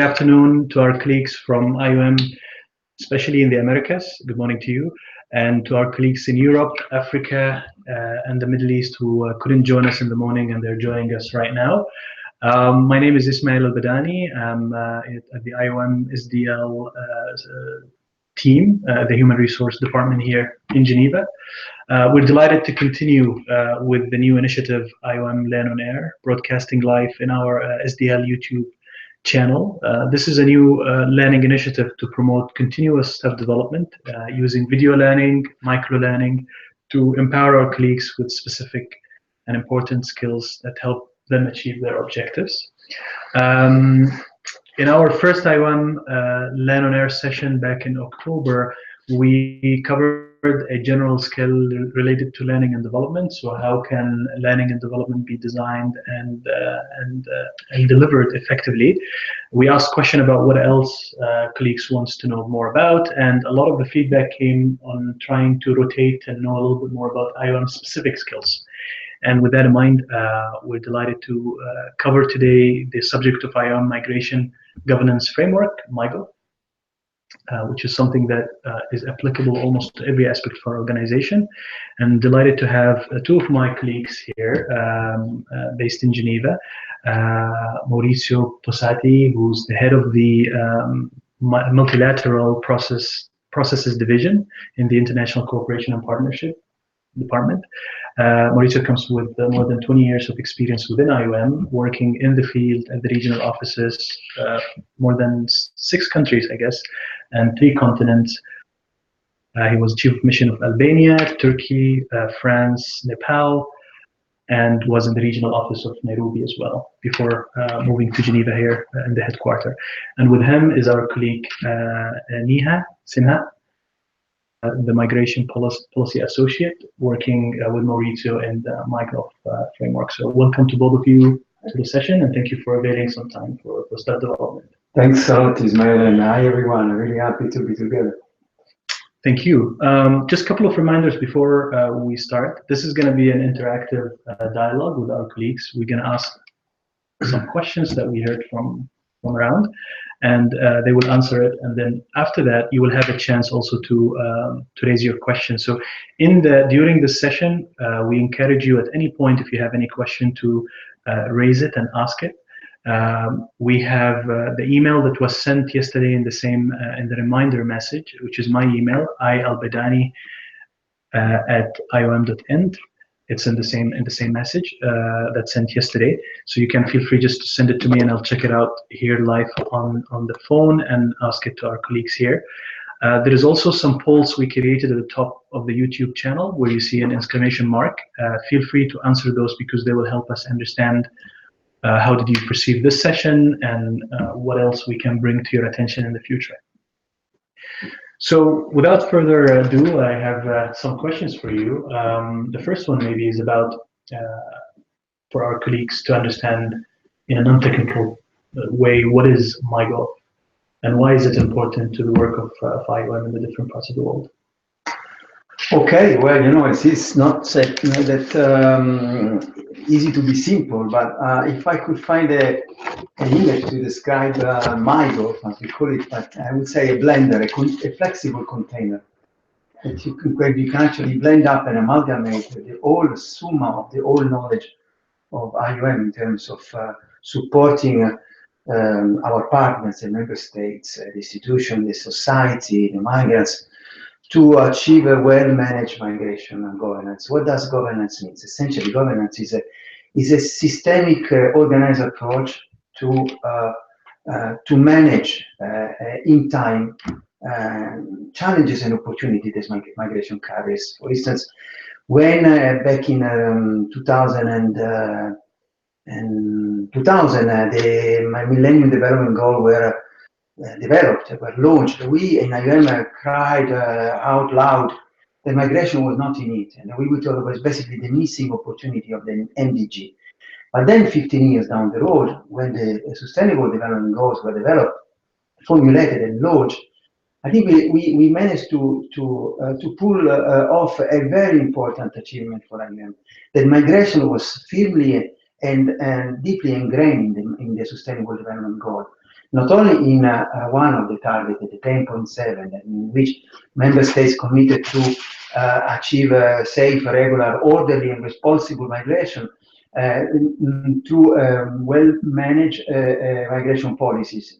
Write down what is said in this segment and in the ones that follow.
Good afternoon to our colleagues from IOM, especially in the Americas. Good morning to you. And to our colleagues in Europe, Africa, and the Middle East who couldn't join us in the morning and they're joining us right now. My name is Ismail Al-Badani. I'm at the IOM SDL team, the Human Resource Department here in Geneva. We're delighted to continue with the new initiative IOM Learn on Air, broadcasting live in our SDL YouTube channel. This is a new learning initiative to promote continuous self-development using video learning, micro-learning to empower our colleagues with specific and important skills that help them achieve their objectives. In our first IOM Learn on Air session back in October, we covered a general skill related to learning and development. So how can learning and development be designed and delivered effectively? We asked question about what else colleagues wants to know more about, and a lot of the feedback came on trying to rotate and know a little bit more about IOM specific skills. And with that in mind, we're delighted to cover today the subject of IOM Migration Governance Framework, MiGOF, which is something that is applicable almost to every aspect of our organization. And delighted to have two of my colleagues here based in Geneva, Maurizio Posati, who's the head of the Multilateral Processes Division in the International Cooperation and Partnership Department. Maurizio comes with more than 20 years of experience within IOM, working in the field at the regional offices, more than 6 countries, I guess, and 3 continents. He was Chief of Mission of Albania, Turkey, France, Nepal, and was in the regional office of Nairobi as well, before moving to Geneva here in the headquarters. And with him is our colleague, Neha Sinha, the Migration Policy Associate, working with Maurizio in the MiGOF framework. So welcome to both of you to the session, and thank you for availing some time for staff development. Thanks a lot, Ismail, and hi everyone. I'm really happy to be together. Thank you. Just a couple of reminders before we start. This is going to be an interactive dialogue with our colleagues. We're going to ask some questions that we heard from around, and they will answer it, and then after that you will have a chance also to raise your questions. So during this session, we encourage you at any point, if you have any question, to raise it and ask it. We have the email that was sent yesterday in the reminder message, which is my email, ialbadani at iom.end. It's in the same message that's sent yesterday. So you can feel free just to send it to me, and I'll check it out here live on the phone and ask it to our colleagues here. There is also some polls we created at the top of the YouTube channel where you see an exclamation mark. Feel free to answer those because they will help us understand how did you perceive this session and what else we can bring to your attention in the future. So without further ado, I have some questions for you. The first one maybe is about, for our colleagues to understand in a non-technical way, what is MiGOF and why is it important to the work of IOM in the different parts of the world? Okay, well, it's not that easy to be simple, but if I could find an image to describe MiGOF, as we call it, but I would say a blender, a flexible container that where you can actually blend up and amalgamate the whole summa of the whole knowledge of IOM in terms of supporting our partners, the member states, the institution, the society, the migrants, to achieve a well-managed migration and governance. What does governance mean? Essentially, governance is a systemic, organized approach to manage in time challenges and opportunities that migration carries. For instance, when back in 2000, the Millennium Development Goals were developed, were launched, we in IOM cried out loud that migration was not in it, and we thought it was basically the missing opportunity of the MDG. But then 15 years down the road, when the Sustainable Development Goals were developed, formulated and launched, I think we managed to pull off a very important achievement for IOM. That migration was firmly and deeply ingrained in the Sustainable Development Goal. not only in one of the targets, the 10.7, in which member states committed to achieve safe, regular, orderly, and responsible migration through well-managed migration policies.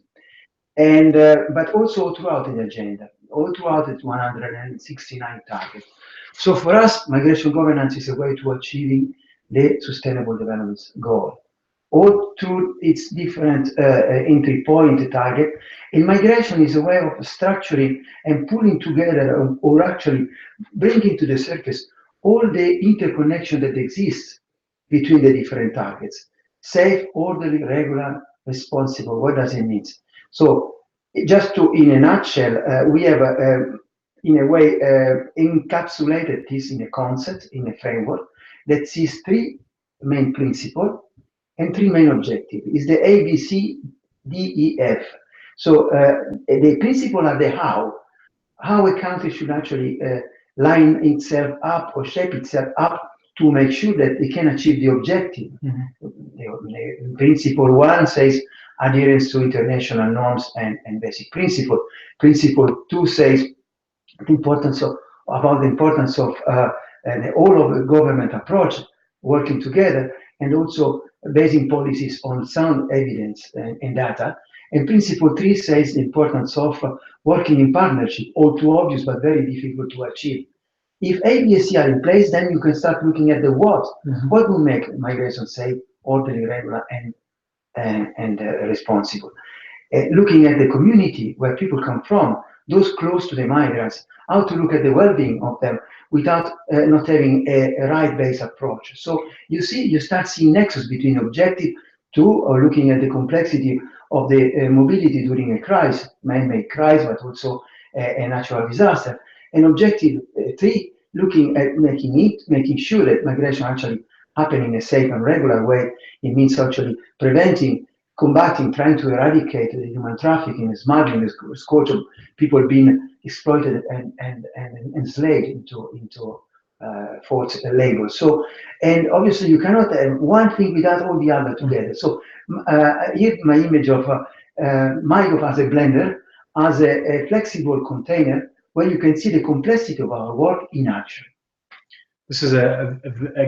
And but also throughout the agenda, all throughout the 169 targets. So for us, migration governance is a way to achieving the Sustainable Development Goal, all through its different entry point target. And migration is a way of structuring and pulling together, or actually bringing to the surface all the interconnection that exists between the different targets. Safe, orderly, regular, responsible. What does it mean? So just to, in a nutshell, we have, in a way, encapsulated this in a concept, in a framework that sees three main principles and three main objectives. Is the A, B, C, D, E, F. So the principles are the how a country should actually line itself up or shape itself up to make sure that it can achieve the objective. The principle one says adherence to international norms and basic principles. Principle two says the importance of the all of the government approach working together, and also basing policies on sound evidence and data. And principle three says the importance of working in partnership, all too obvious but very difficult to achieve. If A, B, and C are in place, then you can start looking at the what. What will make migration safe, orderly, regular, and responsible? Looking at the community where people come from, those close to the migrants, how to look at the well-being of them without not having a right-based approach. So you see, you start seeing nexus between objective two, or looking at the complexity of the mobility during a crisis, man-made crisis, but also a natural disaster. And objective three, looking at making sure that migration actually happen in a safe and regular way. It means actually preventing, combating, trying to eradicate the human trafficking, smuggling, the scourge of people being exploited and enslaved into forced labor. So, and obviously you cannot have one thing without all the other together. So here my image of MiGOF as a blender, as a flexible container, where you can see the complexity of our work in action. This is a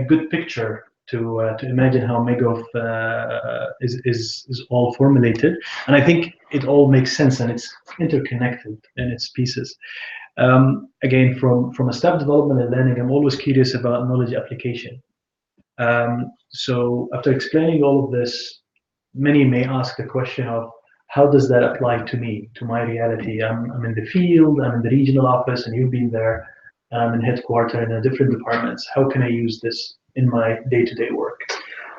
good picture to imagine how MiGOF is all formulated, and I think it all makes sense and it's interconnected in its pieces. Again, from a staff development and learning, I'm always curious about knowledge application. So after explaining all of this, many may ask the question of, how does that apply to me, to my reality? I'm in the field, I'm in the regional office, and you've been there, I'm in headquarters in a different departments. How can I use this in my day-to-day work?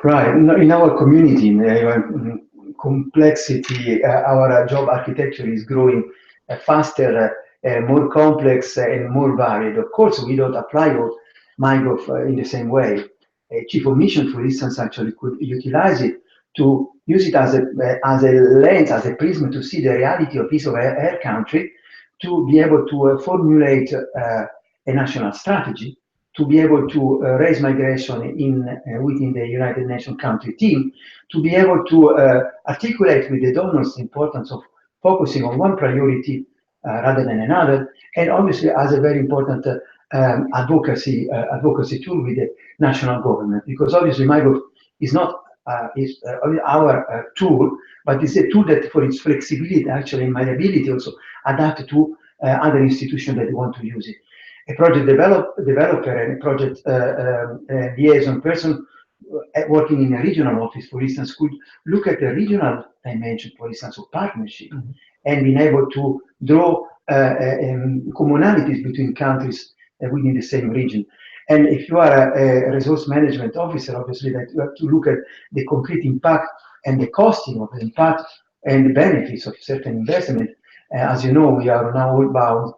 Right, in our community, complexity, our job architecture is growing faster, more complex, and more varied. Of course, we don't apply all MiGOF in the same way. A chief of mission, for instance, actually could utilize it to use it as a lens, as a prism to see the reality of his or her country, to be able to formulate a national strategy, to be able to raise migration within the United Nations country team, to be able to articulate with the donors the importance of focusing on one priority rather than another, and obviously as a very important advocacy tool with the national government, because obviously MiGOF is not our tool, but it's a tool that, for its flexibility, actually, and malleability, also adapt to other institutions that want to use it. A project developer and a project liaison person working in a regional office, for instance, could look at the regional dimension, for instance, of partnership, and being able to draw commonalities between countries within the same region. And if you are a resource management officer, obviously that you have to look at the concrete impact and the costing of the impact and the benefits of certain investment. As you know, we are now all bound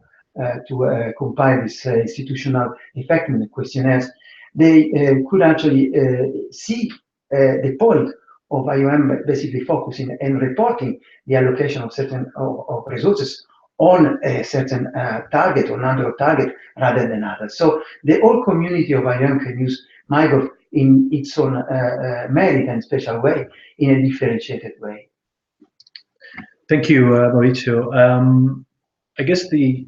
to compile this institutional effectiveness questionnaires. They could actually see the point of IOM basically focusing and reporting the allocation of certain of resources on a certain target or number of target rather than others. So the whole community of IOM can use MiGOF in its own merit and special way, in a differentiated way. Thank you, Mauricio. I guess the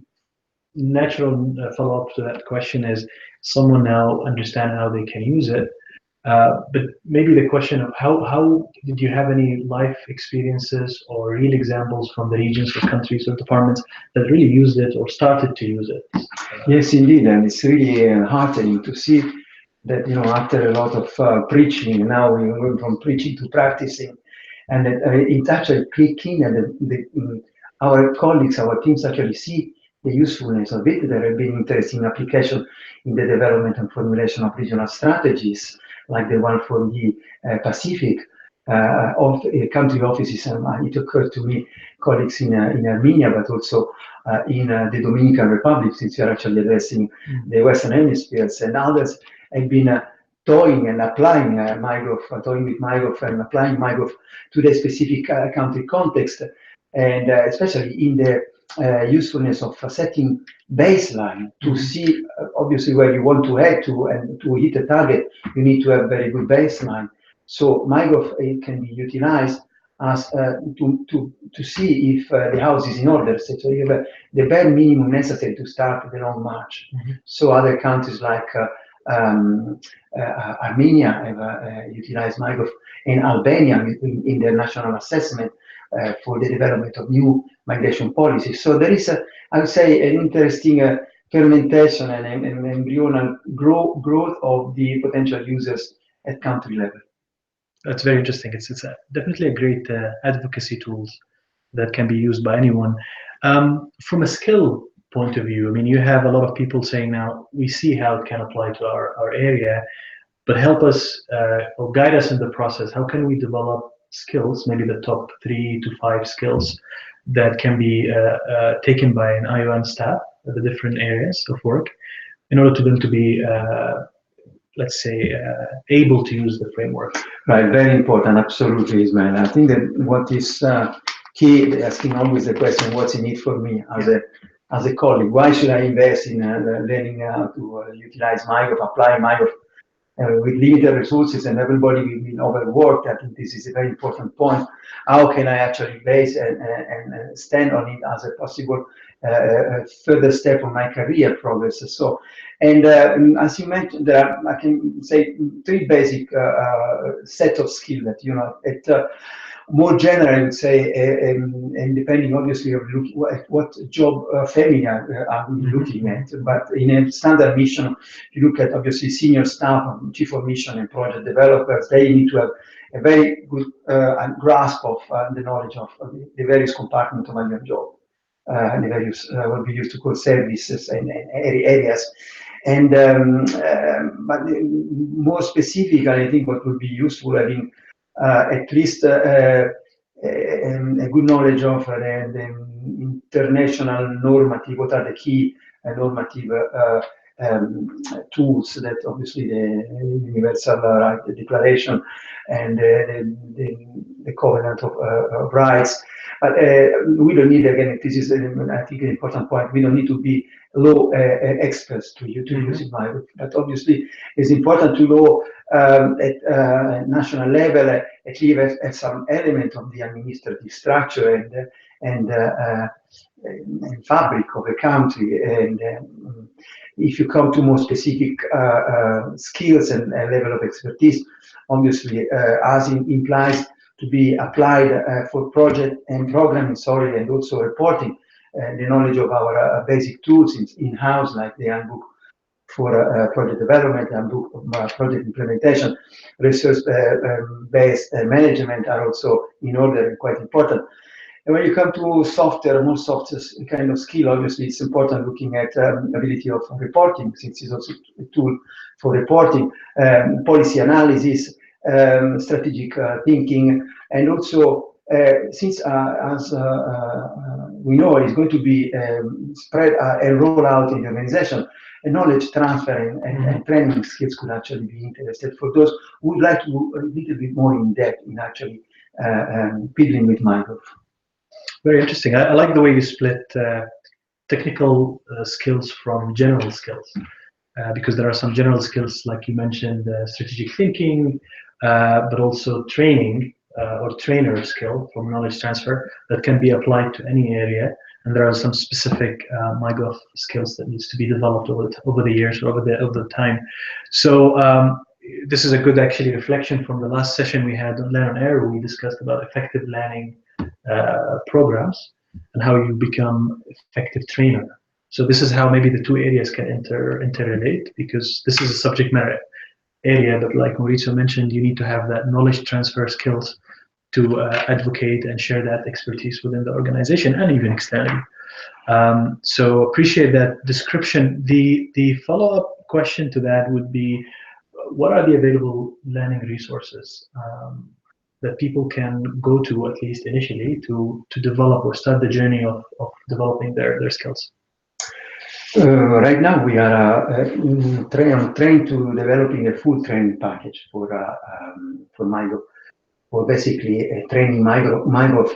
natural follow-up to that question is someone now understand how they can use it. But maybe the question of how did you have any life experiences or real examples from the regions or countries or departments that really used it or started to use it? Yes, indeed, and it's really heartening to see that, you know, after a lot of preaching, now we went from preaching to practicing, and that it's actually clicking, and our colleagues, our teams actually see the usefulness of it. There have been interesting application in the development and formulation of regional strategies, like the one for the Pacific of country offices. And it occurred to me, colleagues in Armenia, but also in the Dominican Republic, since you're actually addressing the Western Hemispheres, and others have been toying and applying MiGOF, toying with MiGOF and applying MiGOF to the specific country context, and especially in the usefulness of setting baseline to see obviously where you want to head to, and to hit a target, you need to have very good baseline. So MiGOF, it can be utilized as to see if the house is in order. So you have the bare minimum necessary to start the long march. So other countries like Armenia have utilized MiGOF, and Albania in their national assessment for the development of new migration policies. So there is, I would say, an interesting fermentation and embryonal growth of the potential users at country level. That's very interesting. It's definitely a great advocacy tools that can be used by anyone. From a skill point of view, I mean, you have a lot of people saying now, we see how it can apply to our area, but help us or guide us in the process. How can we develop skills, maybe the top 3 to 5 skills that can be taken by an IOM staff at the different areas of work in order to them to be let's say, able to use the framework? Right, very important, absolutely, Ismail. I think that what is key, asking always the question, what's in it for me as a colleague? Why should I invest in learning how to utilize MiGOF, apply MiGOF with limited resources and everybody will be overworked? I think this is a very important point. How can I actually base and stand on it as a possible further step on my career progress? So, and as you mentioned, I can say 3 basic set of skills that, you know, more general, I would say, and depending obviously of what job family I'm looking at, but in a standard mission, you look at obviously senior staff, chief of mission and project developers, they need to have a very good grasp of the knowledge of the various compartments of my job, and the various what we used to call services and areas. And but more specifically, I think what would be useful, I think, at least a good knowledge of the international normative, what are the key normative tools that obviously the Universal Right Declaration and the Covenant of Rights. But we don't need, again, this is, I think, an important point, we don't need to be law experts to use it. But obviously, it's important to know at national level, at least at some element of the administrative structure and fabric of a country. And if you come to more specific skills and level of expertise, obviously, as implies to be applied for project and programming, and also reporting, the knowledge of our basic tools in-house, like the handbook for project development, handbook of project implementation, resource-based management are also in order and quite important. And when you come to softer, more soft kind of skill, obviously it's important looking at ability of reporting, since it's also a tool for reporting, policy analysis, strategic thinking, and also since as we know it's going to be spread and roll out in the organization, and knowledge transfer and training skills could actually be interested for those who would like to a little bit more in depth in actually fiddling with MiGOF. Very interesting. I like the way you split technical skills from general skills, because there are some general skills, like you mentioned, strategic thinking, but also training or trainer skill from knowledge transfer that can be applied to any area. And there are some specific MiGOF skills that needs to be developed over the years, over the time. So this is a good actually reflection from the last session we had on Learn on Air, where we discussed about effective learning programs and how you become effective trainer. So this is how maybe the two areas can interrelate, because this is a subject matter area, but like Maurizio mentioned, you need to have that knowledge transfer skills to advocate and share that expertise within the organization and even externally. So appreciate that description. The follow-up question to that would be, what are the available learning resources that people can go to, at least initially, to develop or start the journey of developing their skills? Right now we are trained to developing a full training package for MiGOF, for basically training MiGOF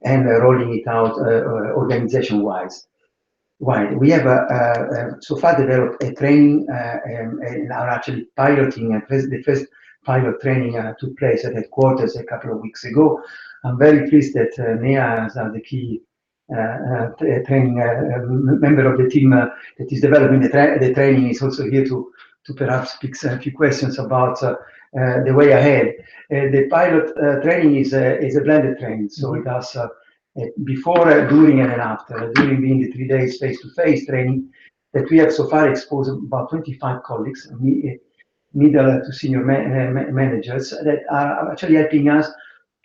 and rolling it out organization-wise. We have so far developed a training and are actually piloting. The first pilot training took place at headquarters a couple of weeks ago. I'm very pleased that Nea, as the key training member of the team that is developing the training, is also here to perhaps pick a few questions about the way ahead. The pilot training is a blended training, so it has before, during, and then after. During being the 3 days face-to-face training that we have so far exposed about 25 colleagues, middle to senior managers, that are actually helping us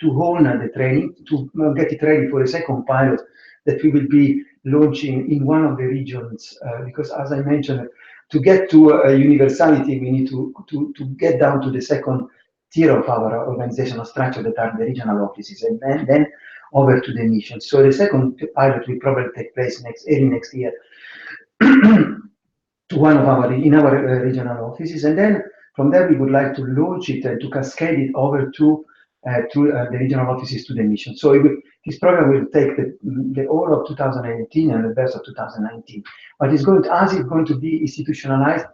to hone the training, to get it ready for a second pilot that we will be launching in one of the regions, because as I mentioned, to get to universality, we need to get down to the second tier of our organizational structure, that are the regional offices, and then over to the mission. So the second pilot will probably take place early next year to one of our regional offices, and then from there we would like to launch it and to cascade it over to the regional offices to the mission. So this program will take the whole of 2018 and the best of 2019. But as it's going to be institutionalized,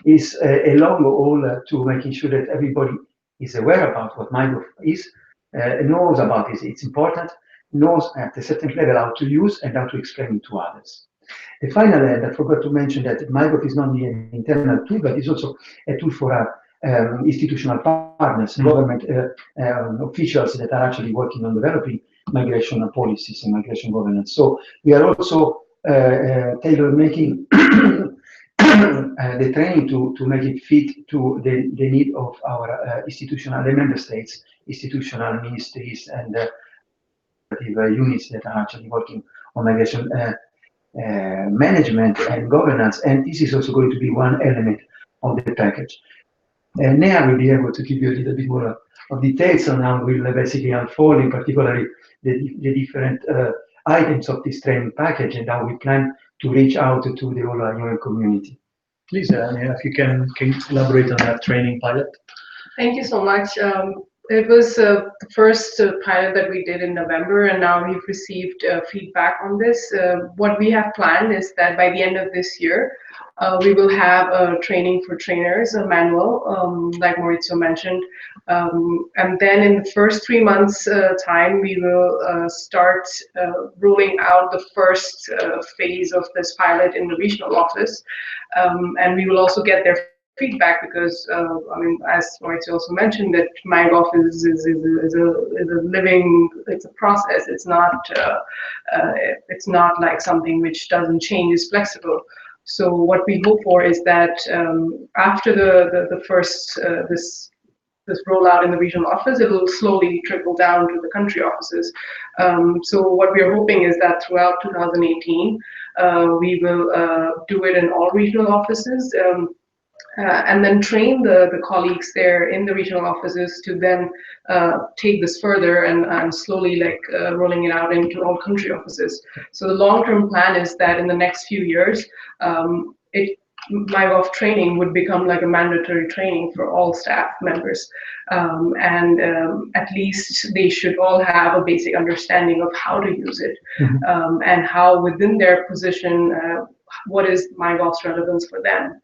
is a long haul to making sure that everybody is aware about what MiGOF is, knows about it, it's important, knows at a certain level how to use and how to explain it to others. The final end, I forgot to mention that MiGOF is not only an internal tool, but it's also a tool for institutional partners, government officials that are actually working on developing migration policies and migration governance. So we are also tailor-making the training to make it fit to the need of our the member states, institutional ministries, and units that are actually working on migration management and governance. And this is also going to be one element of the package. And Nea will be able to give you a little bit more of details on how we'll basically unfold, in particular, the different items of this training package and how we plan to reach out to the whole IOM community. Please, Nea, if you can elaborate on that training pilot. Thank you so much. It was the first pilot that we did in November, and now we've received feedback on this. What we have planned is that by the end of this year, we will have a training for trainers, a manual, like Maurizio mentioned. And then in the first 3 months time, we will start rolling out the first phase of this pilot in the regional office. And we will also get their feedback, because I mean, as Maurizio also mentioned, that MiGOF is a living, it's a process. It's not like something which doesn't change, it's flexible. So what we hope for is that after the first this rollout in the regional office, it will slowly trickle down to the country offices. So what we are hoping is that throughout 2018, we will do it in all regional offices. And then train the colleagues there in the regional offices to then take this further and slowly rolling it out into all country offices. So the long-term plan is that in the next few years, MiGOF training would become like a mandatory training for all staff members. And at least they should all have a basic understanding of how to use it, and how within their position, what is MiGOF's relevance for them.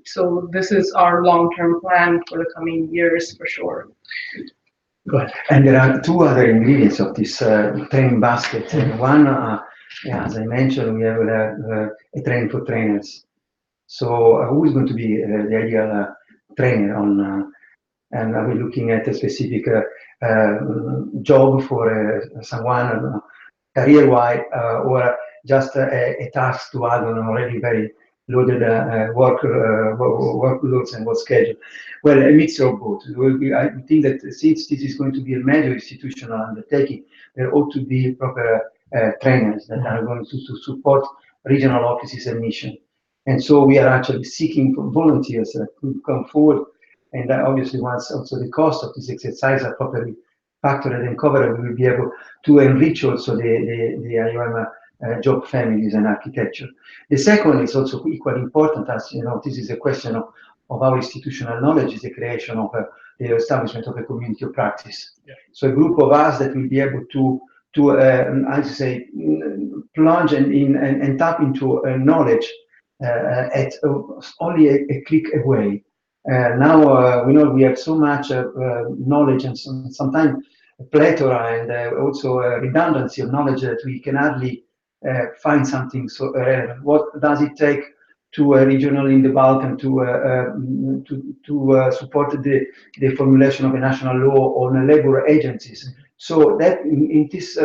So this is our long-term plan for the coming years, for sure. Go ahead. And there are two other ingredients of this training basket. One, yeah, as I mentioned, we have a training for trainers. So who is going to be the ideal trainer on, and are we looking at a specific job for someone career-wise, or just a task to add on already very loaded workloads and work schedule? Well, a mixture of both. I think that since this is going to be a major institutional undertaking, there ought to be proper trainers that are going to support regional offices and mission. And so we are actually seeking volunteers to come forward. And obviously, once also the cost of this exercise are properly factored and covered, we will be able to enrich also the IOM job families and architecture. The second is also equally important, as you know, this is a question of our institutional knowledge, is the creation of the establishment of a community of practice. Yeah. So a group of us that will be able to I say, plunge and tap into knowledge at only a click away. Now we know we have so much knowledge and sometimes a plethora and also a redundancy of knowledge that we can hardly find something so relevant. What does it take to regional in the Balkan to support the formulation of a national law on labor agencies? So that in this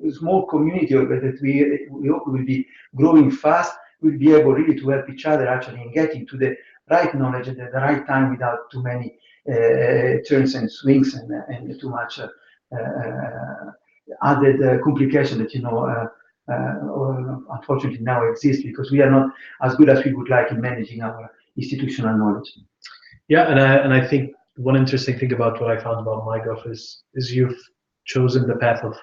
small community that we hope will be growing fast, we'll be able really to help each other actually in getting to the right knowledge at the right time without too many turns and swings and too much added complication that, you know, unfortunately now exists, because we are not as good as we would like in managing our institutional knowledge. Yeah, and I think one interesting thing about what I found about MiGOF is you've chosen the path of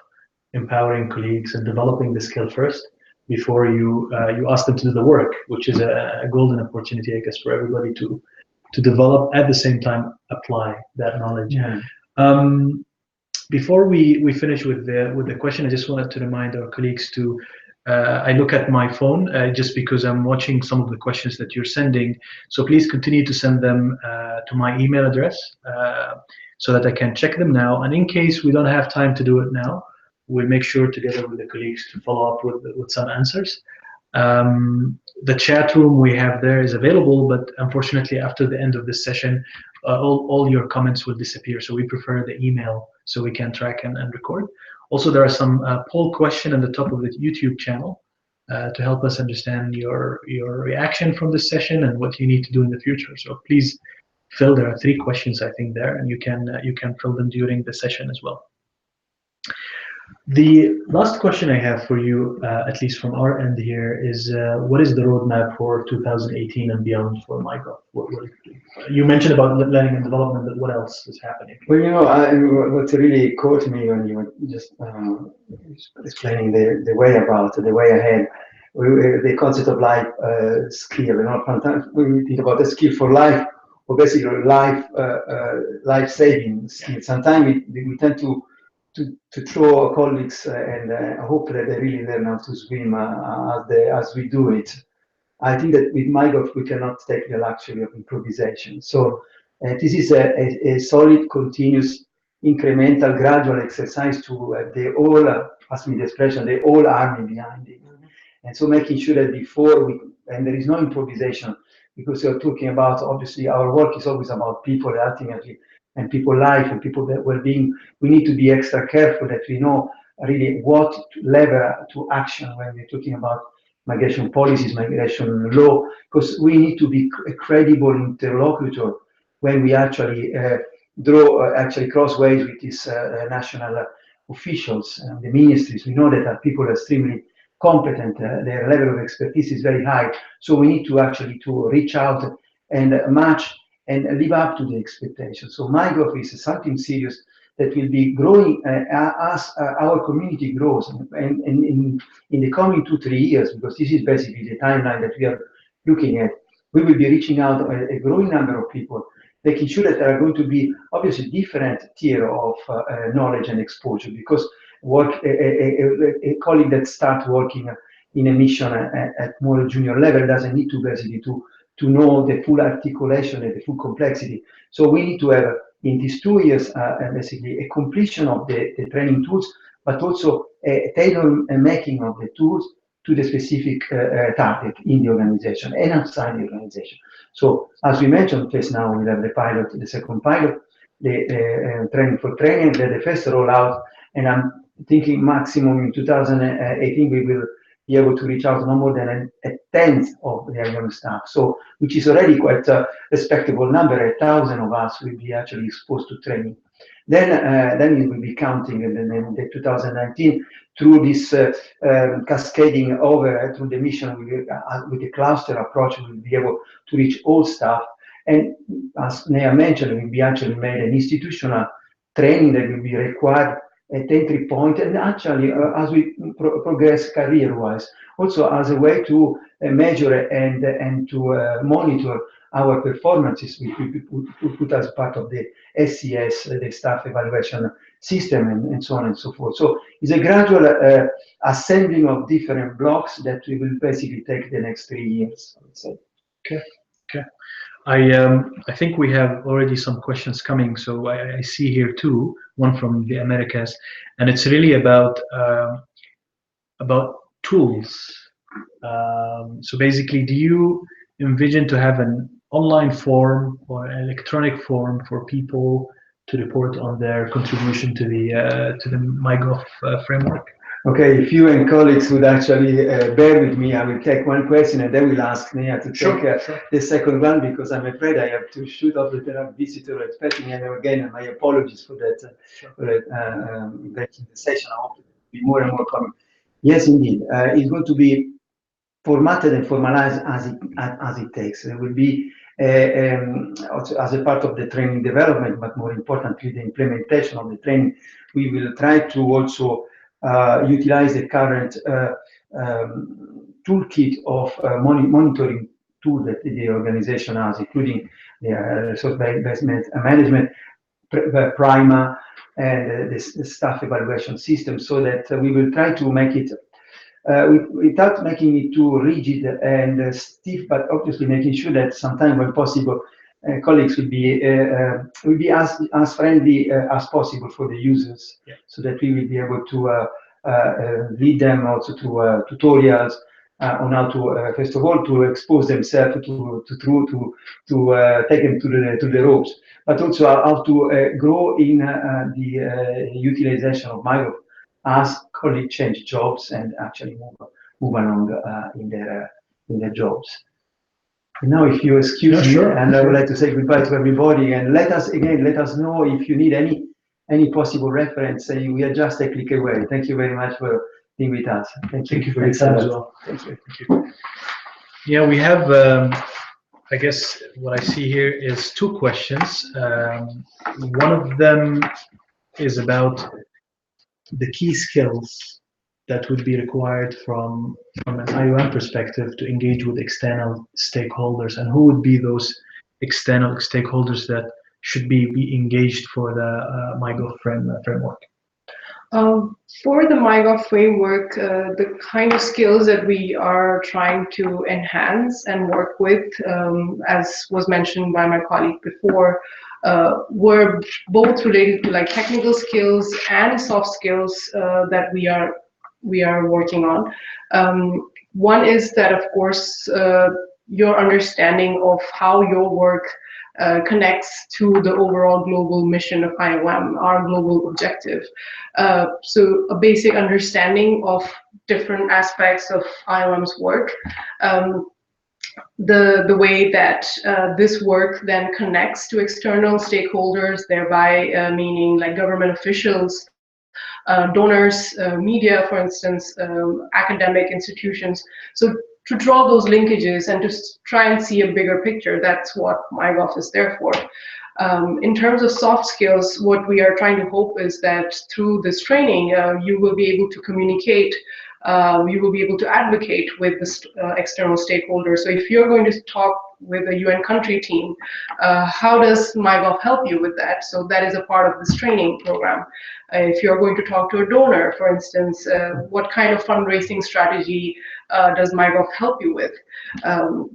empowering colleagues and developing the skill first before you ask them to do the work, which is a golden opportunity, I guess, for everybody to develop, at the same time apply that knowledge. Yeah. Before we finish with the question, I just wanted to remind our colleagues to I look at my phone just because I'm watching some of the questions that you're sending. So please continue to send them to my email address so that I can check them now. And in case we don't have time to do it now, we'll make sure together with the colleagues to follow up with some answers. The chat room we have there is available, but unfortunately after the end of this session, all your comments will disappear. So we prefer the email so we can track and record. Also, there are some poll questions on the top of the YouTube channel to help us understand your reaction from this session and what you need to do in the future. So please fill. There are 3 questions I think there, and you can fill them during the session as well. The last question I have for you, at least from our end here, is what is the roadmap for 2018 and beyond for MiGOF? You mentioned about learning and development, but what else is happening? Well, you know, what really caught me when you were just explaining the way ahead, the concept of life skill. You know, sometimes when we think about the skill for life, or basically life-saving skill, sometimes we tend to throw colleagues and hope that they really learn how to swim as we do it. I think that with MiGOF we cannot take the luxury of improvisation. So this is a solid, continuous, incremental, gradual exercise to the whole, pass me the expression, the whole army behind it. And so making sure that before and there is no improvisation, because you're talking about, obviously our work is always about people ultimately, and people life and people well-being. We need to be extra careful that we know really what lever to action when we're talking about migration policies, migration law, because we need to be a credible interlocutor when we actually actually cross ways with these national officials and the ministries. We know that our people are extremely competent, their level of expertise is very high, so we need to actually reach out and match and live up to the expectations. So MiGOF is something serious that will be growing as our community grows, and in the coming 2-3 years, because this is basically the timeline that we are looking at, we will be reaching out a growing number of people, making sure that there are going to be obviously different tier of knowledge and exposure, because a colleague that starts working in a mission at more junior level doesn't need to basically to know the full articulation and the full complexity. So we need to have in these 2 years, basically a completion of the training tools, but also a tailor-making of the tools to the specific target in the organization and outside the organization. So, as we mentioned, just now we have the pilot, the second pilot, the training for training, the first rollout, and I'm thinking maximum in 2018 we will be able to reach out no more than a tenth of the IOM staff. So, which is already quite a respectable number. 1,000 of us will be actually exposed to training. Then we will be counting, and then in the 2019 through this cascading over through the mission with the cluster approach, we will be able to reach all staff. And as Nea mentioned, it will be actually made an institutional training that will be required at entry point, and actually as we progress career-wise, also as a way to measure and to monitor our performances, which we put as part of the SES, the staff evaluation system, and so on and so forth. So it's a gradual assembling of different blocks that we will basically take the next 3 years, I would say. Okay. I think we have already some questions coming. So I see here two, one from the Americas, and it's really about tools. So basically, do you envision to have an online form or an electronic form for people to report on their contribution to the MiGOF framework? Okay, if you and colleagues would actually bear with me, I will take one question and then we'll ask Nea to take the second one, because I'm afraid I have to shoot off the terrain visitor expecting, and again, my apologies for that breaking the session. I hope to be more and more common. Yes, indeed, it's going to be formatted and formalized as it takes. It will be also as a part of the training development, but more importantly, the implementation of the training. We will try to also utilize the current toolkit of monitoring tool that the organization has, including the resource-based management, Prima, and the staff evaluation system, so that we will try to make it without making it too rigid and stiff, but obviously making sure that sometimes when possible, colleagues will be as friendly as possible for the users, so that we will be able to lead them also to tutorials on how to first of all to expose themselves to take them to the ropes, but also how to grow in the utilization of MiGOF as colleagues change jobs and actually move along in their jobs. And now, if you excuse me, and I would like to say goodbye to everybody, and let us know if you need any possible reference. We are just a click away. Thank you very much for being with us. Thank you for your time as well. Thank you. Yeah, we have. I guess what I see here is two questions. One of them is about the key skills that would be required from an IOM perspective to engage with external stakeholders, and who would be those external stakeholders that should be engaged for the MiGOF framework? For the MiGOF framework, the kind of skills that we are trying to enhance and work with, as was mentioned by my colleague before, were both related to like technical skills and soft skills that we are working on. One is that, of course, your understanding of how your work connects to the overall global mission of IOM, our global objective. So a basic understanding of different aspects of IOM's work, the way that this work then connects to external stakeholders, thereby meaning like government officials, donors, media, for instance, academic institutions. So to draw those linkages and to try and see a bigger picture, that's what MiGOF is there for. In terms of soft skills, what we are trying to hope is that through this training, you will be able to communicate you will be able to advocate with the external stakeholders. So if you're going to talk with a UN country team, how does MiGOF help you with that? So that is a part of this training program. If you're going to talk to a donor, for instance, what kind of fundraising strategy does MiGOF help you with?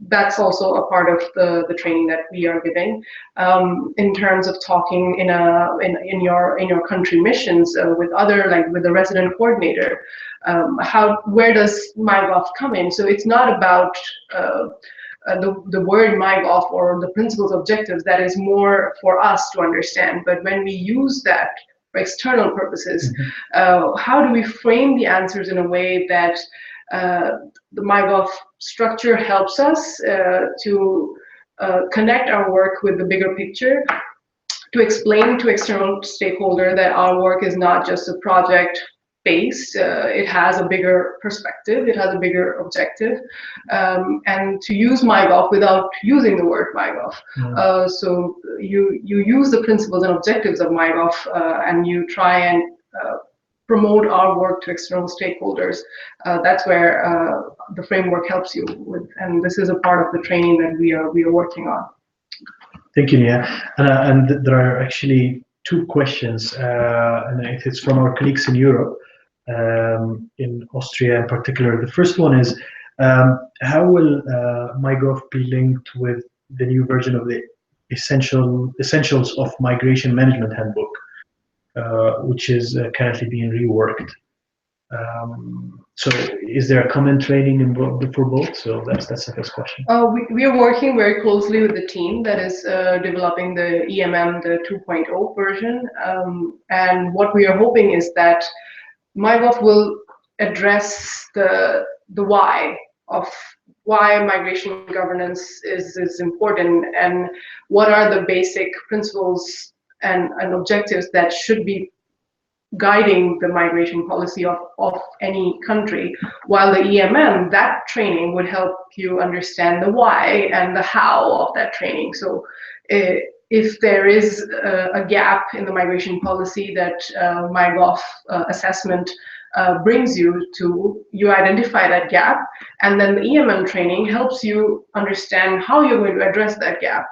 That's also a part of the training that we are giving. In terms of talking in your country missions with other, like with the resident coordinator, where does MiGOF come in? So it's not about the word MiGOF or the principles objectives. That is more for us to understand. But when we use that for external purposes, how do we frame the answers in a way that the MiGOF structure helps us to connect our work with the bigger picture, to explain to external stakeholder that our work is not just a project based, it has a bigger perspective, it has a bigger objective, and to use MiGOF without using the word MiGOF. So you use the principles and objectives of MiGOF, and you try and promote our work to external stakeholders. That's where the framework helps you with, and this is a part of the training that we are working on. Thank you, Nia. And there are actually two questions, and it's from our colleagues in Europe, in Austria in particular. The first one is, how will MiGOF be linked with the new version of the Essentials of Migration Management Handbook, which is currently being reworked? So is there a common training involved for both? So that's the first question. We are working very closely with the team that is developing the EMM, the 2.0 version. And what we are hoping is that MiGOF will address the why of why migration governance is important, and what are the basic principles and objectives that should be guiding the migration policy of any country, while the EMM, that training would help you understand the why and the how of that training. So if there is a gap in the migration policy that MiGOF assessment brings you to, you identify that gap, and then the EMM training helps you understand how you're going to address that gap.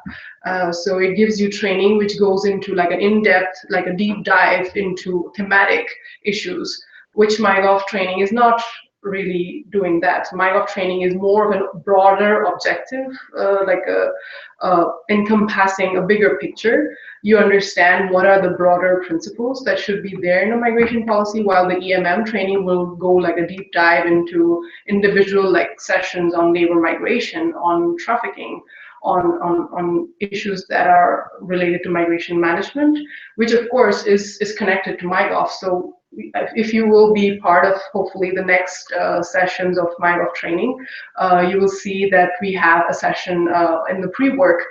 So it gives you training which goes into like an in-depth, like a deep dive into thematic issues, which MiGOF training is not really doing that. MiGOF training is more of a broader objective, like encompassing a bigger picture. You understand what are the broader principles that should be there in a migration policy, while the EMM training will go like a deep dive into individual like sessions on labor migration, on trafficking, on issues that are related to migration management, which of course is connected to MiGOF. So if you will be part of hopefully the next sessions of MiGOF training, you will see that we have a session in the pre-work.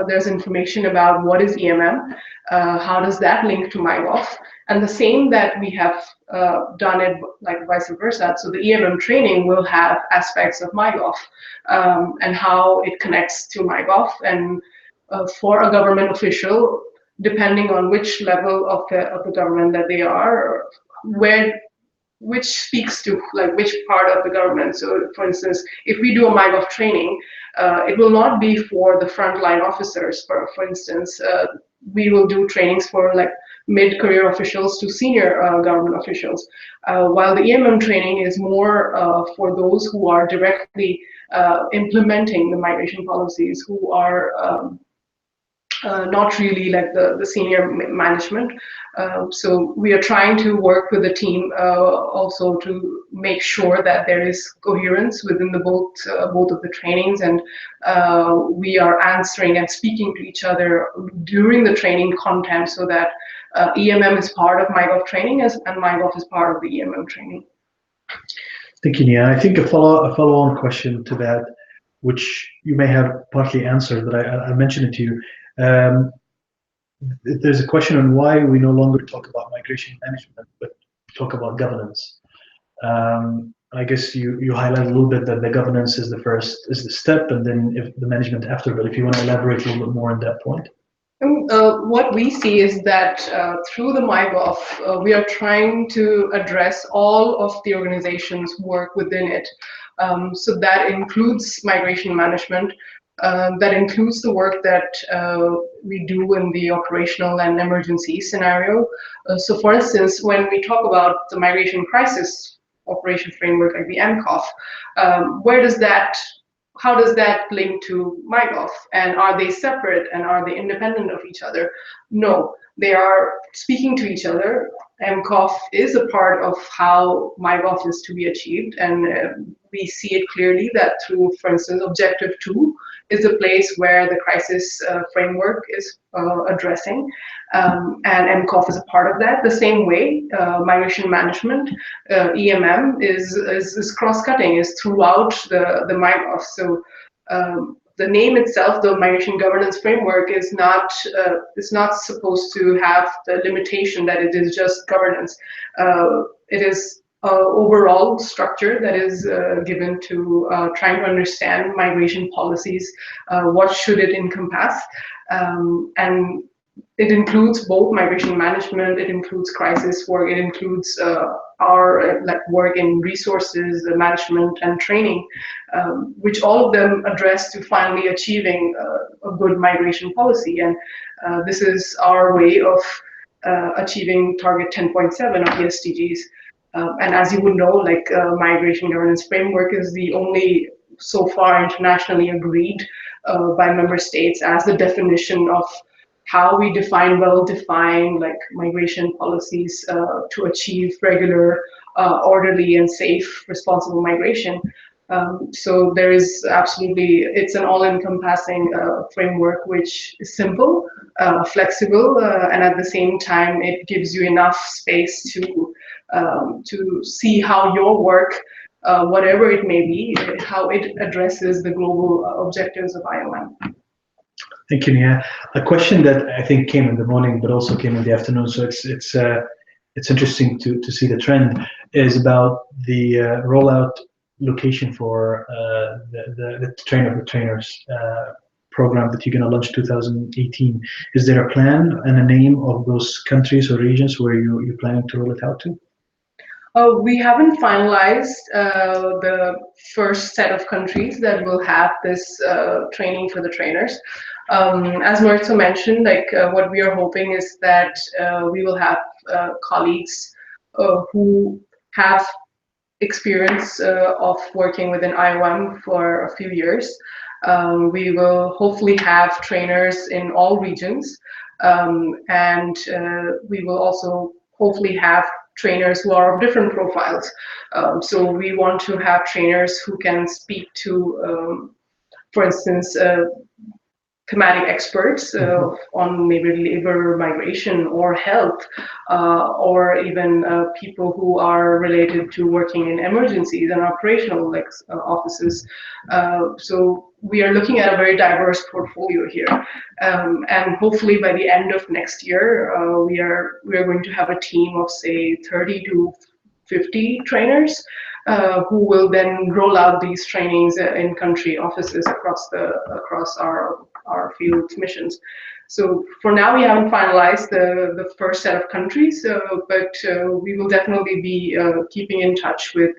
There's information about what is EMM, how does that link to MiGOF, and the same that we have done it like vice versa. So the EMM training will have aspects of MiGOF and how it connects to MiGOF, and for a government official, depending on which level of the government that they are, which speaks to like which part of the government. So for instance, if we do a MiGOF training, it will not be for the frontline officers. For instance, we will do trainings for like mid-career officials to senior government officials, while the EMM training is more for those who are directly implementing the migration policies, who are not really like the senior management. So we are trying to work with the team also to make sure that there is coherence within the both of the trainings, and we are answering and speaking to each other during the training content, so that EMM is part of MiGOF training and MiGOF is part of the EMM training. Thank you, Nia. I think a follow-on question to that, which you may have partly answered, but I mentioned it to you. There's a question on why we no longer talk about migration management, but talk about governance. I guess you highlight a little bit that the governance is the step, and then if the management after. But if you want to elaborate a little bit more on that point. What we see is that through the MiGOF, we are trying to address all of the organization's work within it. So that includes migration management, that includes the work that we do in the operational and emergency scenario. So for instance, when we talk about the migration crisis operation framework like the MiGOF, how does that link to MiGOF? And are they separate and are they independent of each other? No, they are speaking to each other. MiGOF is a part of how MiGOF is to be achieved, and we see it clearly that through, for instance, Objective 2 is a place where the crisis framework is addressing, and MiGOF is a part of that. The same way, migration management, EMM is cross-cutting, is throughout the MiGOF. So the name itself, the migration governance framework, is not supposed to have the limitation that it is just governance. It is overall structure that is given to trying to understand migration policies, what should it encompass, and it includes both migration management, it includes crisis work, it includes our work in resources management and training, which all of them address to finally achieving a good migration policy. And this is our way of achieving target 10.7 of the SDGs. And as you would know, migration governance framework is the only so far internationally agreed by member states as the definition of how we define well-defined migration policies to achieve regular, orderly and safe, responsible migration. So there is absolutely, it's an all-encompassing framework which is simple, flexible, and at the same time it gives you enough space to see how your work, whatever it may be, how it addresses the global objectives of IOM. Thank you, Nia. A question that I think came in the morning, but also came in the afternoon, so it's interesting to see the trend, is about the rollout location for the Train of the Trainers program that you're going to launch 2018. Is there a plan and a name of those countries or regions where you're planning to roll it out to? We haven't finalized the first set of countries that will have this training for the trainers. As Maurizio mentioned, what we are hoping is that we will have colleagues who have experience of working within IOM for a few years. We will hopefully have trainers in all regions, and we will also hopefully have trainers who are of different profiles. So we want to have trainers who can speak to, for instance, thematic experts on maybe labor migration or health, or even people who are related to working in emergencies and operational offices. So we are looking at a very diverse portfolio here, and hopefully by the end of next year, we are going to have a team of say 30 to 50 trainers who will then roll out these trainings in country offices across our field missions. So for now, we haven't finalized the first set of countries, but we will definitely be keeping in touch with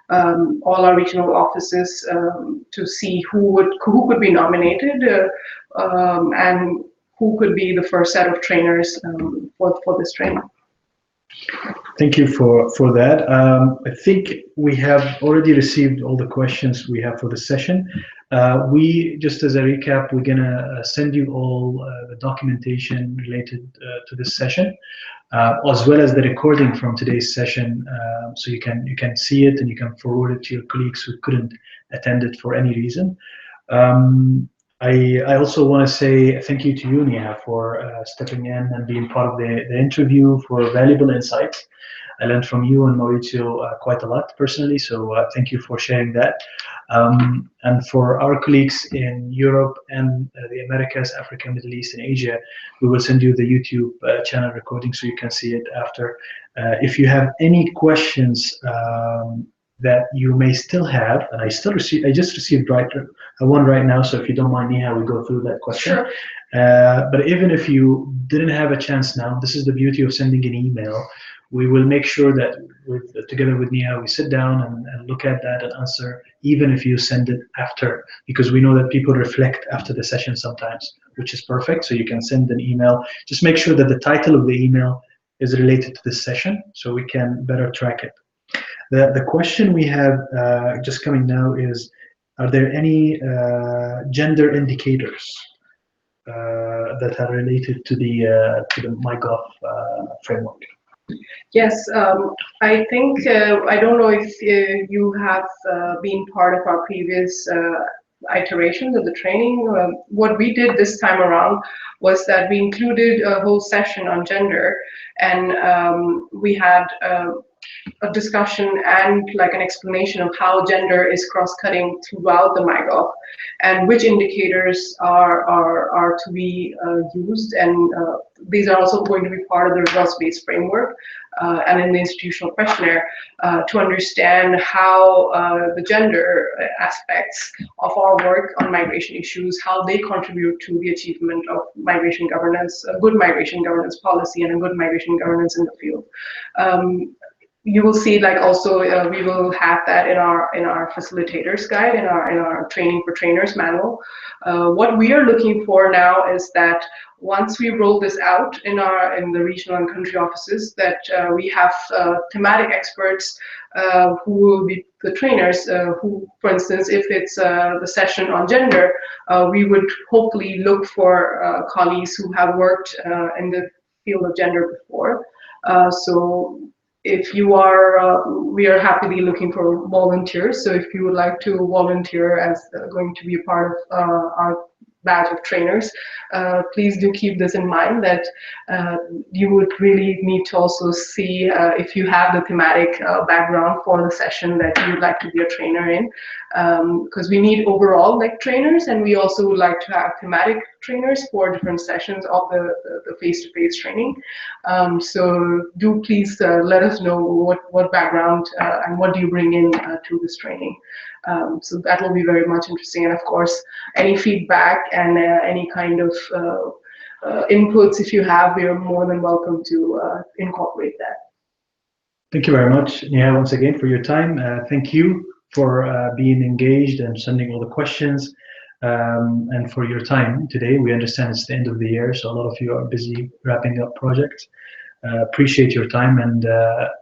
all our regional offices to see who could be nominated and who could be the first set of trainers for this training. Thank you for that. I think we have already received all the questions we have for the session. We, just as a recap, we're gonna send you all the documentation related to this session, as well as the recording from today's session, so you can see it and you can forward it to your colleagues who couldn't attend it for any reason. I also want to say thank you to you, Nia, for stepping in and being part of the interview, for valuable insights. I learned from you and Maurizio quite a lot personally, so thank you for sharing that. And for our colleagues in Europe and the Americas, Africa, Middle East, and Asia, we will send you the YouTube channel recording so you can see it after. If you have any questions that you may still have, and I just received one right now, so if you don't mind, Nia, we go through that question. Sure. But even if you didn't have a chance now, this is the beauty of sending an email. We will make sure that together with Nia, we sit down and look at that and answer, even if you send it after, because we know that people reflect after the session sometimes, which is perfect. So you can send an email. Just make sure that the title of the email is related to this session so we can better track it. The question we have just coming now is, are there any gender indicators that are related to the MiGOF framework? Yes, I think, I don't know if you have been part of our previous iterations of the training. What we did this time around was that we included a whole session on gender, and we had a discussion and like an explanation of how gender is cross-cutting throughout the MiGOF and which indicators are to be used, and these are also going to be part of the results-based framework and in the institutional questionnaire to understand how the gender aspects of our work on migration issues, how they contribute to the achievement of migration governance, a good migration governance policy and a good migration governance in the field. You will see, like, also we will have that in our facilitators guide, in our training for trainers manual. What we are looking for now is that once we roll this out in the regional and country offices, that we have thematic experts who will be the trainers, who, for instance, if it's the session on gender, we would hopefully look for colleagues who have worked in the field of gender before. So if you are, we are happily looking for volunteers. So if you would like to volunteer as going to be a part of our batch of trainers, please do keep this in mind, that you would really need to also see if you have the thematic background for the session that you would like to be a trainer in, because we need overall like trainers, and we also would like to have thematic trainers for different sessions of the face-to-face training. So do please let us know what background and what do you bring in to this training. So that will be very much interesting, and of course any feedback and any kind of inputs if you have, we are more than welcome to incorporate that. Thank you very much, Nia, once again for your time. Thank you for being engaged and sending all the questions, and for your time today. We understand it's the end of the year, so a lot of you are busy wrapping up projects. Appreciate your time, and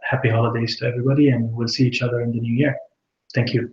happy holidays to everybody, and we'll see each other in the new year. Thank you.